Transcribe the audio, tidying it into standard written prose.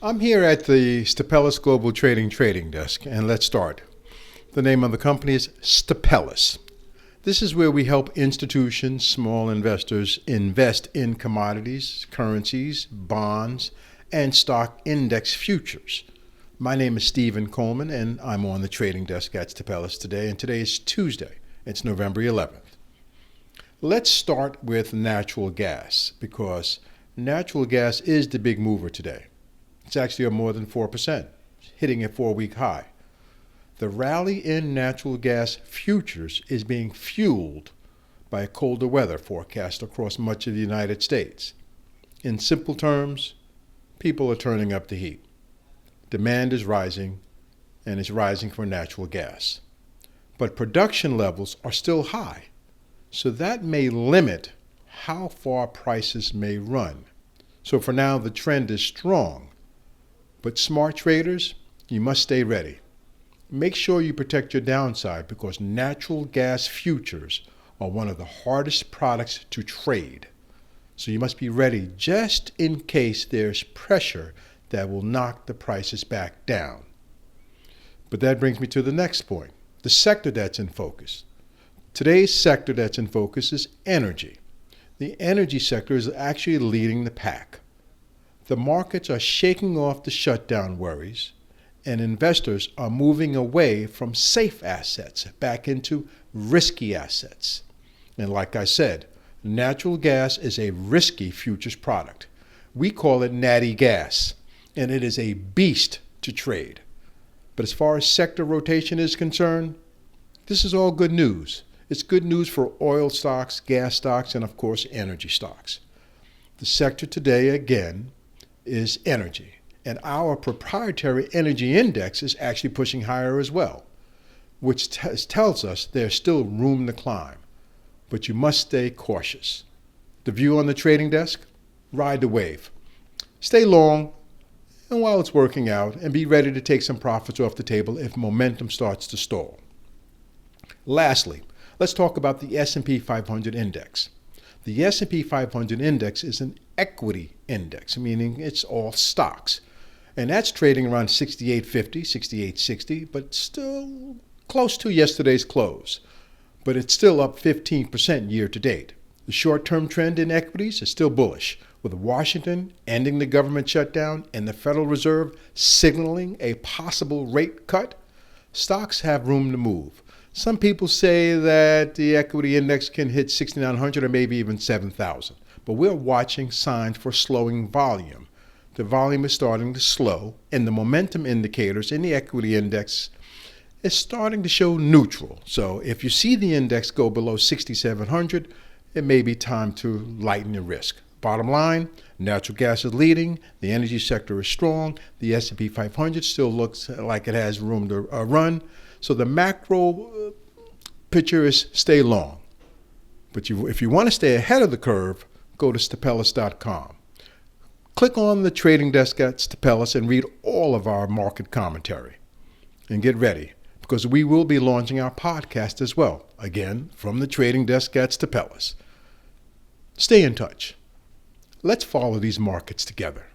I'm here at the Stipelis Global Trading Desk, and let's start. The name of the company is Stipelis. This is where we help institutions, small investors, invest in commodities, currencies, bonds, and stock index futures. My name is Stephen Coleman, and I'm on the trading desk at Stipelis today, and today is Tuesday. It's November 11th. Let's start with natural gas, because natural gas is the big mover today. It's actually up more than 4%, hitting a 4-week high. The rally in natural gas futures is being fueled by a colder weather forecast across much of the United States. In simple terms, people are turning up the heat. Demand is rising, and it's rising for natural gas. But production levels are still high, so that may limit how far prices may run. So for now, the trend is strong. But smart traders, you must stay ready. Make sure you protect your downside, because natural gas futures are one of the hardest products to trade. So you must be ready just in case there's pressure that will knock the prices back down. But that brings me to the next point, the sector that's in focus. Today's sector that's in focus is energy. The energy sector is actually leading the pack. The markets are shaking off the shutdown worries, and investors are moving away from safe assets back into risky assets. And like I said, natural gas is a risky futures product. We call it natty gas, and it is a beast to trade. But as far as sector rotation is concerned, this is all good news. It's good news for oil stocks, gas stocks, and of course, energy stocks. The sector today, again, is energy. And our proprietary energy index is actually pushing higher as well, which tells us there's still room to climb. But you must stay cautious. The view on the trading desk? Ride the wave. Stay long, and while it's working out, and be ready to take some profits off the table if momentum starts to stall. Lastly, let's talk about the S&P 500 index. The S&P 500 index is an equity index, meaning it's all stocks. And that's trading around 68.50, 68.60, but still close to yesterday's close. But it's still up 15% year to date. The short-term trend in equities is still bullish, with Washington ending the government shutdown and the Federal Reserve signaling a possible rate cut. Stocks have room to move. Some people say that the equity index can hit 6,900 or maybe even 7,000. But we're watching signs for slowing volume. The volume is starting to slow, and the momentum indicators in the equity index is starting to show neutral. So if you see the index go below 6,700, it may be time to lighten your risk. Bottom line, natural gas is leading, the energy sector is strong, the S&P 500 still looks like it has room to run. So the macro picture is stay long. But if you want to stay ahead of the curve, go to stipelis.com. Click on the trading desk at Stipelis and read all of our market commentary. And get ready, because we will be launching our podcast as well, again, from the trading desk at Stipelis. Stay in touch. Let's follow these markets together.